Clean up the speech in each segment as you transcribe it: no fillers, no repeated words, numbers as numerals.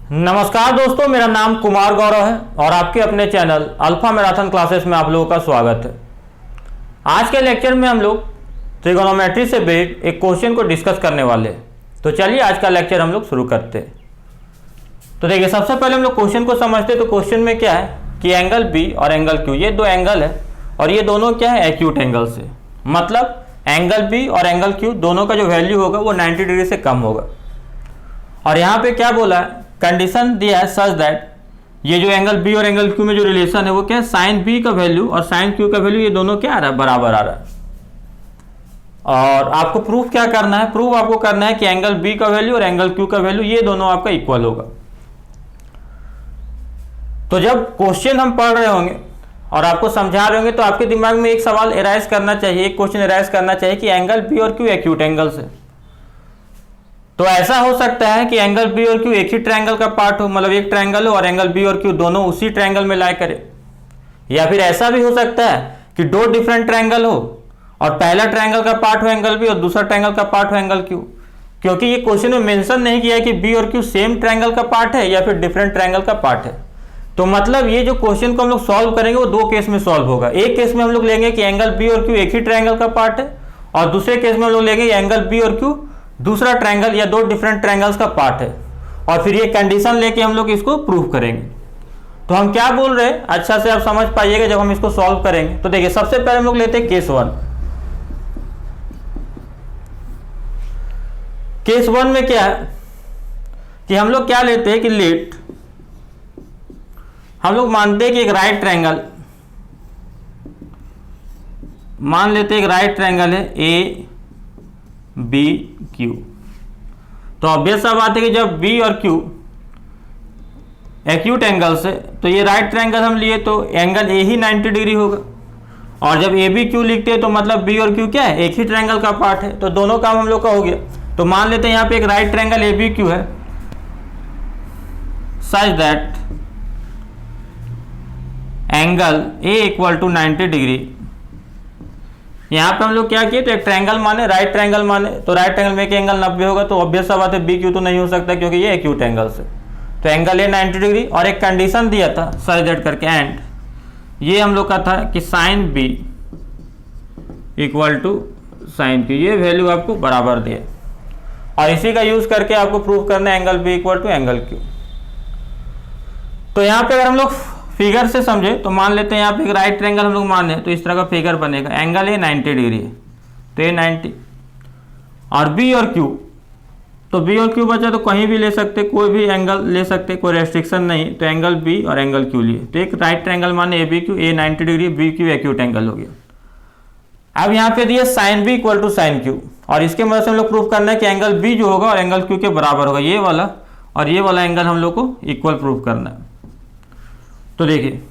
नमस्कार दोस्तों, मेरा नाम कुमार गौरव है और आपके अपने चैनल अल्फा मैराथन क्लासेस में आप लोगों का स्वागत है। आज के लेक्चर में हम लोग ट्रिगोनोमेट्री से बेस्ड एक क्वेश्चन को डिस्कस करने वाले हैं। तो चलिए आज का लेक्चर हम लोग शुरू करते हैं। तो देखिए, सबसे पहले हम लोग क्वेश्चन को समझते हैं। तो क्वेश्चन में क्या है कि एंगल बी और एंगल क्यू, ये दो एंगल है और ये दोनों क्या है, एक्यूट एंगल से। मतलब एंगल बी और एंगल क्यू दोनों का जो वैल्यू होगा वो 90 डिग्री से कम होगा। और यहाँ पे क्या बोला है, कंडीशन दिया है सच दैट ये जो एंगल बी और एंगल क्यू में जो रिलेशन है वो क्या है, साइन बी का वैल्यू और साइन क्यू का वैल्यू ये दोनों क्या आ रहा है, बराबर आ रहा है। और आपको प्रूफ क्या करना है, प्रूफ आपको करना है कि एंगल बी का वैल्यू और एंगल क्यू का वैल्यू ये दोनों आपका इक्वल होगा। तो जब क्वेश्चन हम पढ़ रहे होंगे और आपको समझा रहे होंगे तो आपके दिमाग में एक सवाल एराइज करना चाहिए, एक क्वेश्चन एराइज करना चाहिए कि एंगल बी और क्यू एक्यूट एंगल से। तो ऐसा हो सकता है कि एंगल बी और क्यू एक ही ट्रायंगल का पार्ट हो, मतलब एक ट्रायंगल हो और एंगल बी और क्यू दोनों उसी ट्रायंगल में लाई करे। या फिर ऐसा भी हो सकता है कि दो डिफरेंट ट्रायंगल हो और पहला ट्रायंगल का पार्ट हो एंगल बी और दूसरा ट्रायंगल का पार्ट हो एंगल क्यू। क्योंकि ये क्वेश्चन में मेंशन नहीं किया है कि बी और क्यू सेम ट्रायंगल का पार्ट है या फिर डिफरेंट ट्रायंगल का पार्ट है। तो मतलब ये जो क्वेश्चन को हम लोग सॉल्व करेंगे वो दो केस में सॉल्व होगा। एक केस में हम लोग लेंगे कि एंगल बी और क्यू एक ही ट्रायंगल का पार्ट है और दूसरे केस में हम लोग लेंगे एंगल बी और क्यू दूसरा ट्रायंगल या दो डिफरेंट ट्रायंगल्स का पार्ट है। और फिर ये कंडीशन लेके हम लोग इसको प्रूव करेंगे। तो हम क्या बोल रहे हैं अच्छा से आप समझ पाइएगा जब हम इसको सॉल्व करेंगे। तो देखिए, सबसे पहले हम लोग लेते हैं केस वन। केस वन में क्या है कि हम लोग क्या लेते हैं कि लेट हम लोग मानते हैं कि एक राइट ट्रायंगल, मान लेते हैं एक राइट ट्रायंगल है ए बी क्यू। तो ऑब्वियस सा बात है कि जब बी और क्यू एक्यूट एंगल से, तो ये राइट ट्रायंगल हम लिए तो एंगल ए ही 90 डिग्री होगा। और जब ए बी क्यू लिखते हैं तो मतलब बी और क्यू क्या है, एक ही ट्रायंगल का पार्ट है। तो दोनों काम हम लोग का हो गया। तो मान लेते हैं यहाँ पे एक right triangle A B Q है such that angle A equal to 90 degree. यहाँ पे हम लोग क्या किए, तो एक ट्रायंगल माने, राइट ट्रायंगल माने। तो राइट ट्रायंगल में एक एंगल 90 होगा तो ऑब्वियस सा बात है बी क्यू तो नहीं हो सकता क्योंकि ये एक्यूट एंगल से। तो एंगल ए 90 डिग्री और एक कंडीशन दिया था सच दैट करके, एंड ये हम लोग का था कि sine B equal to sine Q, ये वैल्यू आपको बराबर दिए। और इसी का यूज करके आपको प्रूव करना है angle B equal to angle Q. तो यहाँ पे अगर हम लोग फिगर से समझे तो मान लेते हैं यहाँ पे एक राइट ट्रायंगल हम लोग माने तो इस तरह का फिगर बनेगा। एंगल ए 90 डिग्री है तो ये 90 और बी और क्यू, तो बी और क्यू बचा तो कहीं भी ले सकते, कोई भी एंगल ले सकते, कोई रेस्ट्रिक्शन नहीं। तो एंगल बी और एंगल क्यू लिए तो एक राइट ट्रायंगल माने A B Q, A 90 degree, B Q acute angle हो गया। अब यहाँ पे दिया sine B equal to sine Q और इसके मदद से हम लोग प्रूव करना है कि एंगल बी जो होगा और एंगल क्यू के बराबर होगा, ये वाला और ये वाला एंगल हम लोग को इक्वल प्रूव करना है। तो देखिए,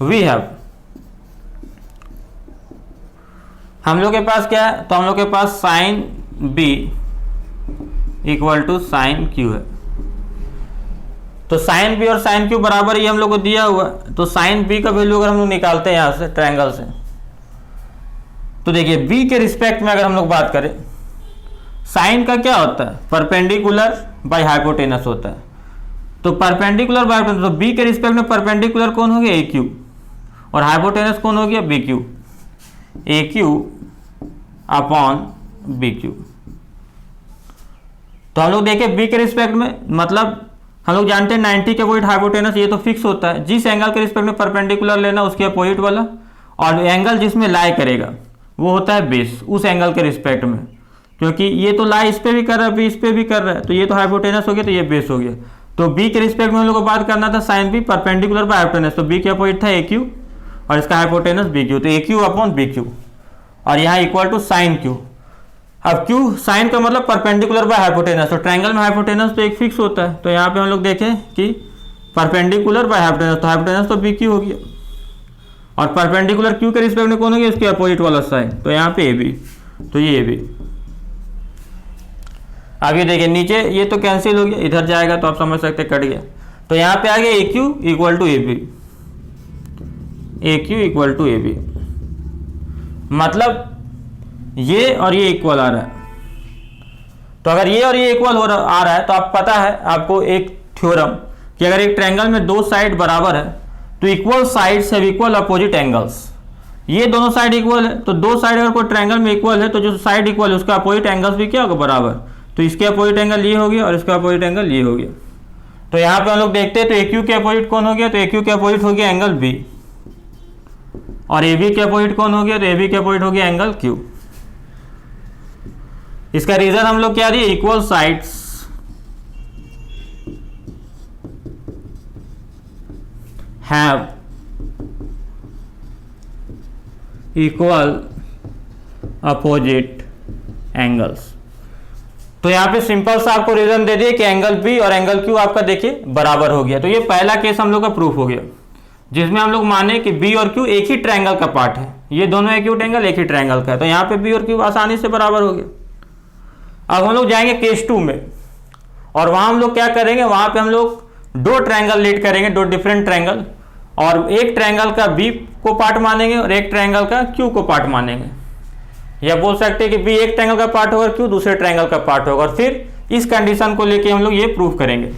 वी हैव, हम लोग के पास क्या है, तो हम लोग के पास sine B equal to sine Q है। तो साइन बी और साइन क्यू बराबर ये हम लोग को दिया हुआ। तो साइन बी का वैल्यू अगर हम लोग निकालते हैं यहाँ से ट्रायंगल से, तो देखिए बी के रिस्पेक्ट में अगर हम लोग बात करें, साइन का क्या होता है, परपेंडिकुलर बाय हाइपोटेनस होता है। तो परपेंडिकुलर बाय हाइपोटेनस, तो बी के रिस्पेक्ट में परपेंडिकुलर कौन हो गया, ए क्यू, और हाइपोटेनस कौन हो गया, बी क्यू, ए क्यू अपॉन बी क्यू। तो हम लोग देखें बी के रिस्पेक्ट में, मतलब हम लोग जानते हैं 90 के अपोजिट हाइपोटेनस, ये तो फिक्स होता है। जिस एंगल के रिस्पेक्ट में परपेंडिकुलर लेना उसके अपोजिट वाला, और एंगल जिसमें लाई करेगा वो होता है बेस, उस एंगल के रिस्पेक्ट में। क्योंकि ये तो लाई इस पे भी कर रहा है, बी इस पे भी कर रहा है, तो ये तो हाइपोटेनस हो गया, तो ये बेस हो गया। तो बी के रिस्पेक्ट में हम लोग को बात करना था sine B perpendicular by hypotenuse, तो बी के अपोजिट था ए क्यू और इसका हाइपोटेनस बी क्यू, तो A Q upon B Q और यहाँ इक्वल टू साइन क्यू। अब क्यू साइन का मतलब परपेंडिकुलर बाय हाइपोटेनस, तो ट्रायंगल में हाइपोटेनस तो एक फिक्स होता है। तो यहाँ पे हम लोग देखें कि परपेंडिकुलर बाय हाइपोटेनस, तो हाइपोटेनस तो बी क्यू हो गया और परपेंडिकुलर क्यू के रिस्पेक्ट में कौन हो गया, उसके अपोजिट वाला साइन, तो यहाँ पे ए बी, तो ये ए बी। आगे देखिए नीचे ये तो कैंसिल हो गया, इधर जाएगा तो आप समझ सकते कट गया। तो यहाँ पे आ गया A Q equal to A B, A Q equal to A B, मतलब ये और ये इक्वल आ रहा है। तो अगर ये और ये इक्वल आ रहा है तो आप पता है आपको एक थ्योरम कि अगर एक ट्रायंगल में दो साइड बराबर है तो equal sides have equal opposite angles. ये दोनों साइड इक्वल है तो दो साइड अगर कोई ट्रायंगल में इक्वल है तो जो साइड इक्वल है उसका अपोजिट एंगल्स भी क्या होगा, बराबर। तो इसके अपोजिट एंगल ये हो गया और इसका अपोजिट एंगल ये हो गया। तो यहाँ पे हम लोग देखते हैं तो ए क्यू के अपोजिट कौन हो गया, तो ए क्यू के अपोजिट हो गया एंगल बी, और ए बी के अपोजिट कौन हो गया, तो ए बी के अपोजिट हो गया एंगल क्यू। इसका रीजन हम लोग क्या दिए, equal sides have equal opposite angles. तो यहां पे सिंपल सा आपको रीजन दे दिए कि एंगल बी और एंगल क्यू आपका देखिए बराबर हो गया। तो ये पहला केस हम लोग का प्रूफ हो गया जिसमें हम लोग माने कि बी और क्यू एक ही ट्रायंगल का पार्ट है, ये दोनों एक्यूट एंगल एक ही ट्रायंगल का है। तो यहाँ पे बी और क्यू आसानी से बराबर हो गया। अब हम लोग जाएंगे केस 2 में और वहां हम लोग क्या करेंगे, वहां पे हम लोग दो ट्रायंगल लीड करेंगे, दो डिफरेंट ट्रायंगल, और एक ट्रायंगल का बी को पार्ट मानेंगे और एक ट्रायंगल का क्यू को पार्ट मानेंगे। या बोल सकते हैं कि बी एक ट्रायंगल का पार्ट होगा, क्यू दूसरे ट्रायंगल का पार्ट होगा, और फिर इस कंडीशन को लेके हम लोग ये प्रूव करेंगे।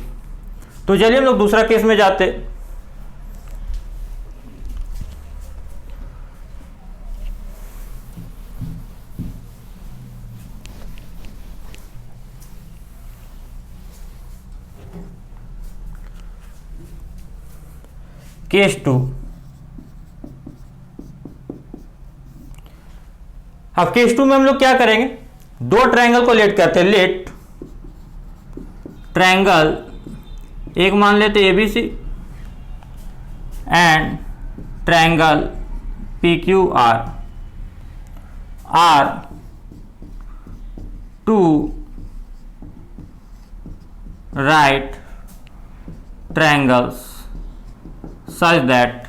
तो चलिए हम लोग दूसरा केस में जाते। केस 2। अब केस 2 में हम लोग क्या करेंगे, दो ट्रायंगल को लेट करते हैं। लेट ट्रायंगल एक मान लेते ABC and triangle PQR are two right triangles such that.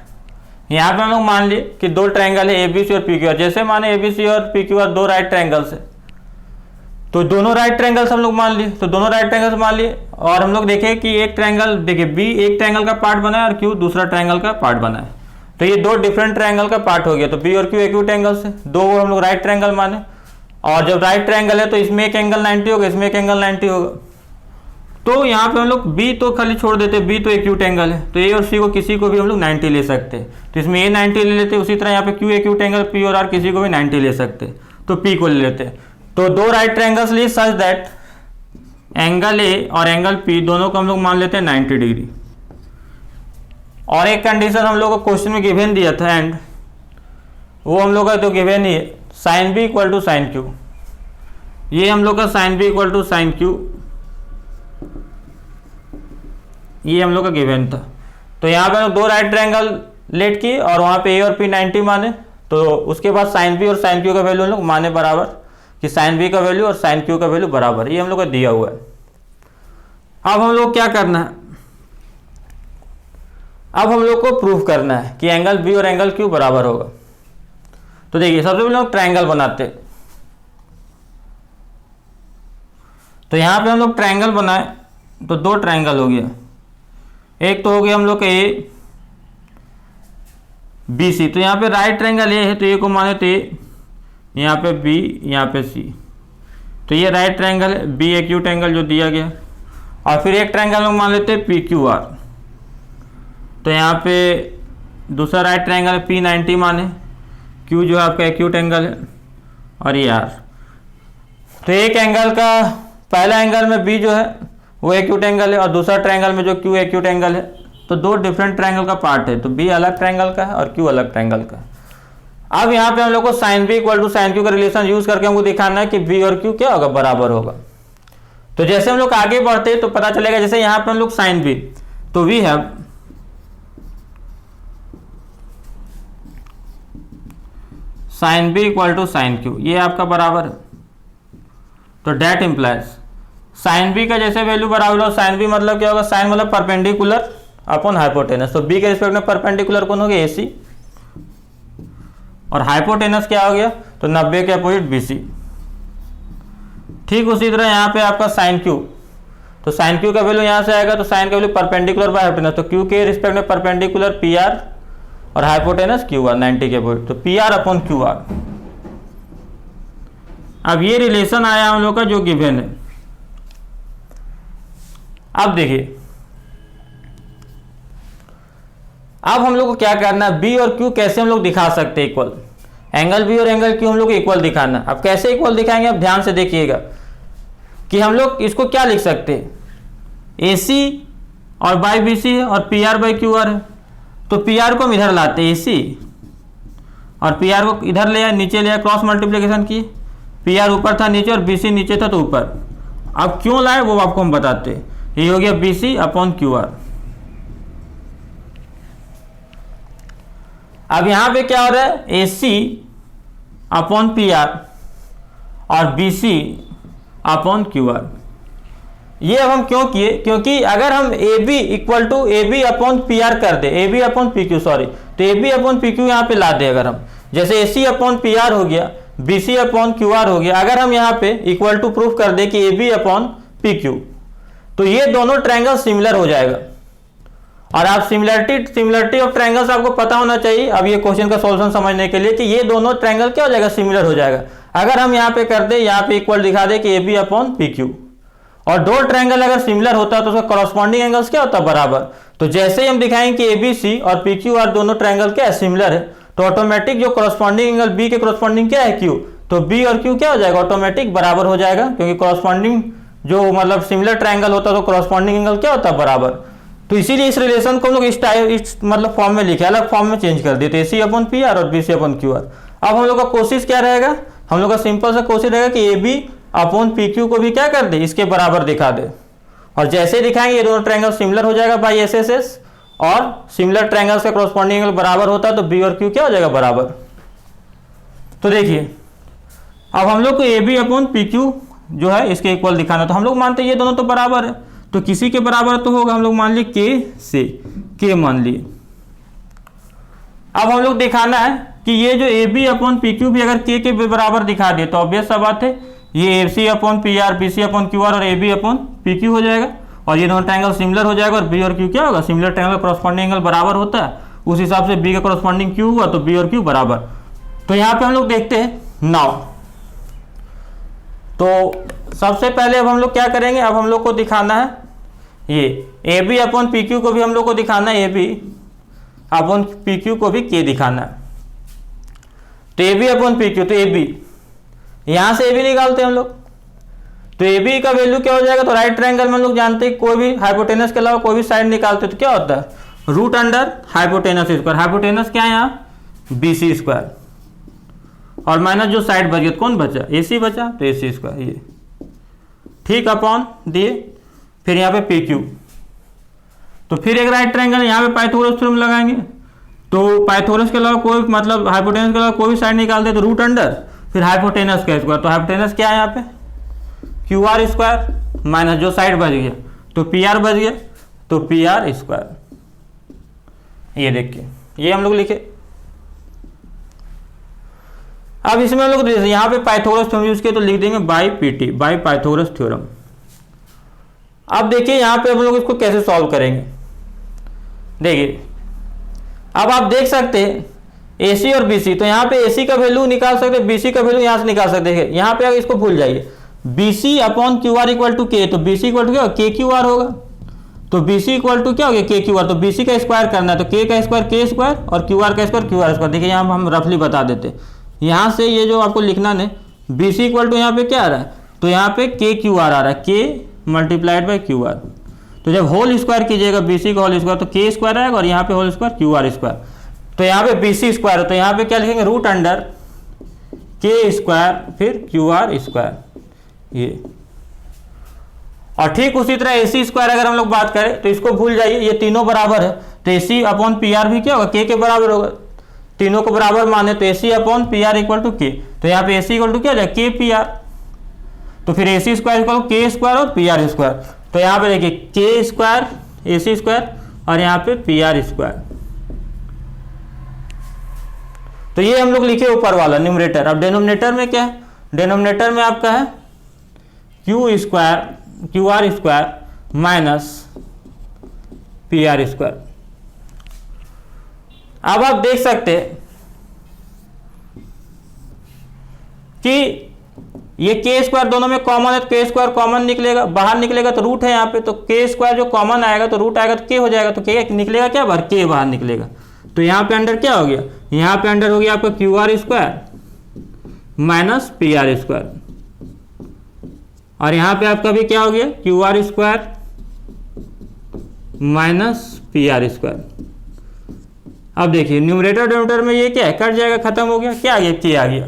यहां पे हम लोग मान लिए कि दो ट्रायंगल है एबीसी और पीक्यूआर। जैसे माने एबीसी और पीक्यूआर दो राइट ट्रायंगल्स है तो दोनों राइट ट्रायंगल्स हम लोग मान लिए, तो दोनों राइट ट्रायंगल्स मान लिए। और हम लोग देखें कि एक ट्रायंगल, देखिए बी एक ट्रायंगल का पार्ट बना है और क्यू दूसरा ट्रायंगल का पार्ट बना है। तो ये दो डिफरेंट ट्रायंगल का पार्ट हो गया। तो बी और क्यू एक्यूट एंगल्स है, दो वो हम लोग राइट ट्रायंगल माने। और जब राइट ट्रायंगल है तो इसमें एक एंगल 90 होगा, इसमें एक एंगल 90 होगा। तो यहाँ पे हम लोग बी तो खाली छोड़ देते, बी तो एक्यूट एंगल है, तो ए और सी को किसी को भी हम लोग 90 ले सकते हैं। तो इसमें ए 90 ले लेते, उसी तरह यहाँ पे क्यू एक्यूट एंगल, पी और आर किसी को भी 90 ले सकते, तो पी को ले लेते। तो दो राइट ट्रायंगल्स लिए सच दैट एंगल ए और एंगल पी दोनों को हम लोग मान लेते हैं 90 डिग्री। और एक कंडीशन हम लोग को क्वेश्चन में गिवन दिया था एंड वो हम लोग का तो गिवन ही है, sine B equal to sine Q. ये हम लोग का sine B equal to sine Q, ये हम लोग का गिवन था। तो यहाँ पे दो राइट ट्रायंगल लेट किए और वहाँ पे ए और पी 90 माने। तो उसके बाद साइन बी और साइन क्यू का वैल्यू हम लोग माने बराबर, कि साइन बी का वैल्यू और साइन क्यू का वैल्यू बराबर, ये हम लोग का दिया हुआ है। अब हम लोग क्या करना है, अब हम लोग को प्रूफ करना है कि एंगल बी और एंगल क्यू बराबर होगा। तो देखिए सबसे पहले हम ट्रायंगल बनाते। तो यहाँ पे हम लोग ट्रायंगल बनाए तो दो ट्रायंगल हो गया, एक तो हो गया हम लोग का ए बी सी। तो यहाँ पे राइट ट्रायंगल ए है तो ए को माने तो ए, यहाँ पे बी, यहाँ पे सी। तो ये राइट ट्रायंगल है, बी एक्यूट एंगल जो दिया गया। और फिर एक ट्रायंगल हम मान लेते हैं पी क्यू आर। तो यहाँ पे दूसरा राइट ट्रायंगल है, पी 90 माने, क्यू जो है आपका एक्यूट एंगल है और ये आर। तो एक एंगल का पहला एंगल में बी जो है वो एक्यूट एंगल है और दूसरा ट्रायंगल में जो क्यू एक्यूट एंगल है। तो दो डिफरेंट ट्रायंगल का पार्ट है, तो बी अलग ट्रायंगल का है और क्यू अलग ट्रायंगल का है। अब यहाँ पे हम लोग को sine B equal to sine Q का रिलेशन यूज करके हमको दिखाना है कि बी और क्यू क्या होगा, बराबर होगा। तो जैसे हम लोग आगे बढ़ते तो पता चलेगा, जैसे यहाँ पे हम लोग साइन बी, तो we have sine B equal to sine Q, ये आपका बराबर है। तो डेट इंप्लाइज साइन बी का जैसे वैल्यू बराबर हो, साइन बी मतलब क्या होगा, साइन मतलब परपेंडिकुलर अपॉन हाइपोटेनस। तो बी के रिस्पेक्ट में परपेंडिकुलर कौन हो गया, एसी, और हाइपोटेनस क्या हो गया, तो 90 के अपोजिट बीसी। ठीक उसी तरह यहाँ पे आपका साइन क्यू, तो साइन क्यू का वैल्यू यहाँ से आएगा, तो साइन का वैल्यू परपेंडिकुलर बाय हाइपोटेनस। तो क्यू के रिस्पेक्ट में परपेंडिकुलर पी आर और हाइपोटेनस क्यू आर 90 के अपोजिट, तो P R upon Q R. अब ये रिलेशन आया हम लोग का जो गिवन है। अब देखिए अब हम लोग को क्या करना है, बी और क्यू कैसे हम लोग दिखा सकते हैं इक्वल, एंगल बी और एंगल क्यू हम लोग इक्वल दिखाना। अब कैसे इक्वल दिखाएंगे, अब ध्यान से देखिएगा कि हम लोग इसको क्या लिख सकते हैं, ए सी और बाई बी सी है और P R by Q are है। तो पी आर को हम इधर लाते हैं, ए सी और पी आर को इधर ले आए, नीचे ले आए, क्रॉस मल्टीप्लिकेशन किए, पी आर ऊपर था नीचे और बी सी नीचे था तो ऊपर। अब क्यों लाए वो आपको हम बताते हैं, ये हो गया B C upon Q R. अब यहां पे क्या हो रहा है, A C upon P R और B C upon Q R. ये अब हम क्यों किए, क्योंकि अगर हम A B equal to A B upon P R कर दे, A B upon P Q sorry, तो A B upon P Q यहाँ पे ला दे, अगर हम जैसे A C upon P are हो गया, B C upon Q R हो गया, अगर हम यहाँ पे इक्वल टू प्रूफ कर दे कि A B upon P Q, तो ये दोनों ट्रायंगल सिमिलर हो जाएगा। और आप सिमिलरिटी ऑफ ट्रायंगल्स आपको पता होना चाहिए अब ये क्वेश्चन का सॉल्यूशन समझने के लिए कि ये दोनों ट्रायंगल क्या हो जाएगा, सिमिलर हो जाएगा। अगर हम यहाँ पे कर दे, यहाँ पे इक्वल दिखा दे कि A B upon P Q, और दो ट्रायंगल अगर सिमिलर होता है तो उसका कॉरस्पॉन्डिंग एंगल्स क्या होता है, बराबर। तो जैसे ही हम दिखाएंगे कि ए बी सी और पी क्यू आर दोनों ट्रायंगल क्या है, सिमिलर है, तो ऑटोमेटिक जो कॉरस्पॉन्डिंग एंगल बी के कॉरस्पॉन्डिंग क्या है, क्यू, तो बी और क्यू क्या हो जाएगा, ऑटोमेटिक बराबर हो जाएगा, क्योंकि कॉरस्पॉन्डिंग जो मतलब सिमिलर ट्रायंगल होता है तो कॉरस्पॉन्डिंग एंगल क्या होता है, बराबर। तो इसीलिए इस रिलेशन को हम लोग इस मतलब फॉर्म में लिखे, अलग फॉर्म में चेंज कर देते, A C upon P R और B C upon Q R. अब हम लोग का कोशिश क्या रहेगा, हम लोग का सिंपल सा कोशिश रहेगा कि A B upon P Q को भी क्या कर दे, इसके बराबर दिखा दे, और जैसे दिखाएंगे ये दोनों ट्रायंगल सिमिलर हो जाएगा बाई एस एस एस, और सिमिलर ट्रायंगल्स का कॉरस्पॉन्डिंग एंगल बराबर होता है तो बी और क्यू क्या हो जाएगा, बराबर। तो देखिए अब हम लोग को A B upon P Q जो है इसके इक्वल दिखाना, तो हम लोग मानते हैं ये दोनों तो बराबर है, तो किसी के बराबर तो होगा, हम लोग मान लिए के से, के मान लिए। अब हम लोग दिखाना है कि ये जो A B upon P Q भी अगर के बराबर दिखा दे तो ऑब्वियस सा बात है ये A C upon P R, B C upon Q R और A B upon P Q हो जाएगा, और ये दोनों ट्रायंगल सिमिलर हो जाएगा, और बी और क्यू क्या होगा, सिमिलर ट्रायंगल कॉरस्पॉन्डिंग एंगल बराबर होता है, उस हिसाब से बी का कॉरस्पॉन्डिंग क्यू हुआ तो बी और क्यू बराबर। तो यहाँ पे हम लोग देखते हैं नाउ, तो सबसे पहले अब हम लोग क्या करेंगे, अब हम लोग को दिखाना है ये A B upon P Q को भी हम लोग को दिखाना है, A B upon P Q को भी के दिखाना है। तो A B upon P Q, तो ए बी यहां से ए बी निकालते हैं हम लोग, तो ए बी का वैल्यू क्या हो जाएगा, तो राइट ट्रायंगल में हम लोग जानते हैं कोई भी हाइपोटेनस के अलावा कोई भी साइड निकालते हैं तो क्या होता है, root under hypotenuse square, hypotenuse क्या है यहाँ, बी सी स्क्वायर, और माइनस जो साइड बच गया कौन बचा, ए सी बचा, तो ए सी स्क्वायर ये ठीक अपॉन दिए, फिर यहाँ पे पी क्यू, तो फिर एक राइट ट्रायंगल यहाँ पे पाइथागोरस थ्योरम लगाएंगे, तो पाइथागोरस के अलावा कोई मतलब हाइपोटेनस के अलावा कोई भी साइड निकालते तो रूट अंडर फिर हाइपोटेनस का स्क्वायर, तो हाइपोटेनस क्या है यहाँ पे, क्यू आर स्क्वायर माइनस जो साइड बच गया तो पी आर बच गया, तो पी आर स्क्वायर। ये देखिए ये हम लोग लिखे। अब इसमें हम लोग यहाँ पे पाइथागोरस थ्योरम यूज किए तो लिख देंगे by PT, by Pythagoras theorem. अब देखिए यहाँ पे हम लोग इसको कैसे सॉल्व करेंगे, देखिए अब आप देख सकते हैं ए सी और बी सी, तो यहाँ पे ए सी का वैल्यू निकाल सकते हैं, बी सी का वैल्यू यहाँ से निकाल सकते हैं। यहाँ पे अगर इसको भूल जाइए, B C upon Q R equal to K, तो बी सी इक्वल टू क्या के क्यू आर होगा, तो बी सी इक्वल टू क्या हो गया, के क्यू आर, तो बी सी का स्क्वायर करना है तो के का स्क्वायर के स्क्वायर और क्यू आर का स्क्वायर क्यू आर स्क्वायर। देखिए यहाँ हम रफली बता देते, यहाँ से ये जो आपको लिखना है बी सी इक्वल टू यहाँ पे क्या आ रहा है, तो यहाँ पे के क्यू आर आ रहा है, के मल्टीप्लाइड बाई क्यू आर, तो जब होल स्क्वायर कीजिएगा बी सी का होल स्क्वायर तो के स्क्वायर आएगा और यहाँ पे whole square Q R square, तो यहाँ पे बी सी स्क्वायर, तो यहाँ पे क्या लिखेंगे रूट अंडर के स्क्वायर फिर क्यू आर स्क्वायर ये। और ठीक उसी तरह ए सी स्क्वायर अगर हम लोग बात करें तो इसको भूल जाइए, ये तीनों बराबर है तो A C upon P are भी क्या होगा, के बराबर होगा, तीनों को बराबर माने तो A C upon P R equal to K, तो यहाँ पे ए सी इक्वल टू क्या हो जाएगा के पी आर, तो फिर ए सी स्क्वायर इक्वल के स्क्वायर और पी आर स्क्वायर, तो यहाँ पे देखिए के स्क्वायर ए सी स्क्वायर और यहाँ पे पी आर स्क्वायर। तो ये हम लोग लिखे ऊपर वाला न्यूमरेटर। अब डेनोमिनेटर में क्या है, डेनोमिनेटर में आपका है Q square Q R square minus P R square. अब आप देख सकते हैं कि ये के स्क्वायर दोनों में कॉमन है तो के स्क्वायर कॉमन निकलेगा, बाहर निकलेगा तो रूट है यहाँ पे, तो के स्क्वायर जो कॉमन आएगा तो रूट आएगा तो के हो जाएगा, तो के निकलेगा क्या बाहर, के बाहर निकलेगा। तो यहाँ पे अंडर क्या हो गया, यहाँ पे अंडर हो गया आपका Q R square minus P R square, और यहाँ पे आपका भी क्या हो गया, Q R square minus P R square. अब देखिए न्यूमरेटर डिनोमिनेटर में ये क्या है, कट जाएगा, खत्म हो गया, क्या आ गया, के आ गया।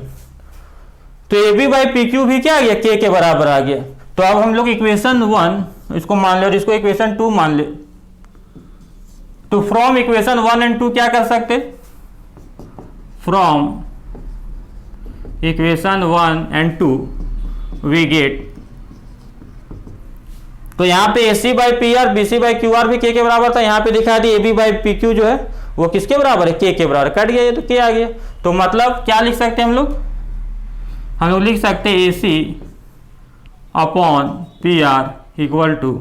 तो A B by P Q भी क्या आ गया, के बराबर आ गया। तो अब हम लोग इक्वेशन 1 इसको मान ले और इसको इक्वेशन 2 मान ले। तो फ्रॉम इक्वेशन 1 एंड 2 क्या कर सकते, from equation 1 and 2 we get, तो यहाँ पे A C by P R B C by Q R भी के बराबर था, यहाँ पे दिखा दी A B by P Q जो है वो किसके बराबर है, के बराबर, कट गया ये तो के आ गया। तो मतलब क्या लिख सकते हैं हम लोग लिख सकते हैं A C upon P R equal to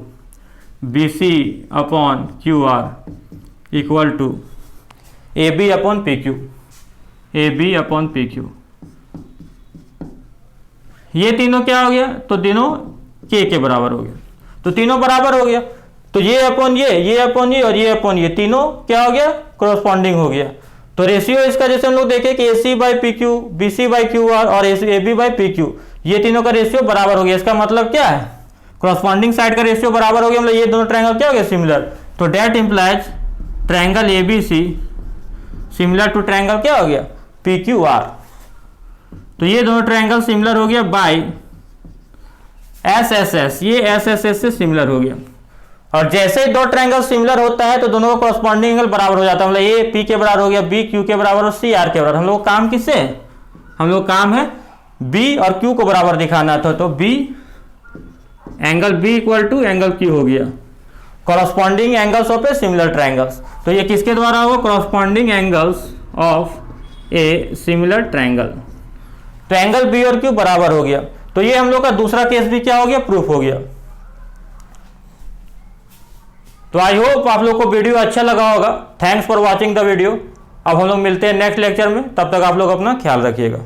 B C upon Q R equal to A B upon P Q, A B upon P Q. ये तीनों क्या हो गया, तो तीनों के बराबर हो गया, तो तीनों बराबर हो गया। तो ये अपॉन ये अपॉन ये और ये अपॉन ये तीनों क्या हो गया, कॉरस्पॉन्डिंग हो गया। तो रेशियो इसका जैसे हम लोग देखें कि A C by P Q, B C by Q R और A B by P Q, ये तीनों का रेशियो बराबर हो गया। इसका मतलब क्या है, कॉरस्पॉन्डिंग साइड का रेशियो बराबर हो गया, मतलब ये दोनों ट्रायंगल क्या हो गया, सिमिलर। तो that implies triangle A B C similar to triangle क्या हो गया, पी क्यू आर। तो ये दोनों ट्रायंगल सिमिलर हो गया बाय एस एस एस, ये एस एस एस से सिमिलर हो गया। और जैसे ही दो ट्रायंगल सिमिलर होता है तो दोनों का कॉरस्पॉन्डिंग एंगल बराबर हो जाता है, मतलब ए पी के बराबर हो गया, बी क्यू के बराबर और सी आर के बराबर। हम लोग काम किससे, हम लोग काम है बी और क्यू को बराबर दिखाना था, तो B angle B equal to angle Q हो गया, corresponding angles of a similar triangles. तो ये किसके द्वारा होगा, corresponding angles of a similar triangle. Triangle B और क्यू बराबर हो गया। तो ये हम लोग का दूसरा केस भी क्या हो गया, प्रूफ हो गया। तो आई होप आप लोग को वीडियो अच्छा लगा होगा। Thanks for watching the video. अब हम लोग मिलते हैं नेक्स्ट लेक्चर में, तब तक आप लोग अपना ख्याल रखिएगा।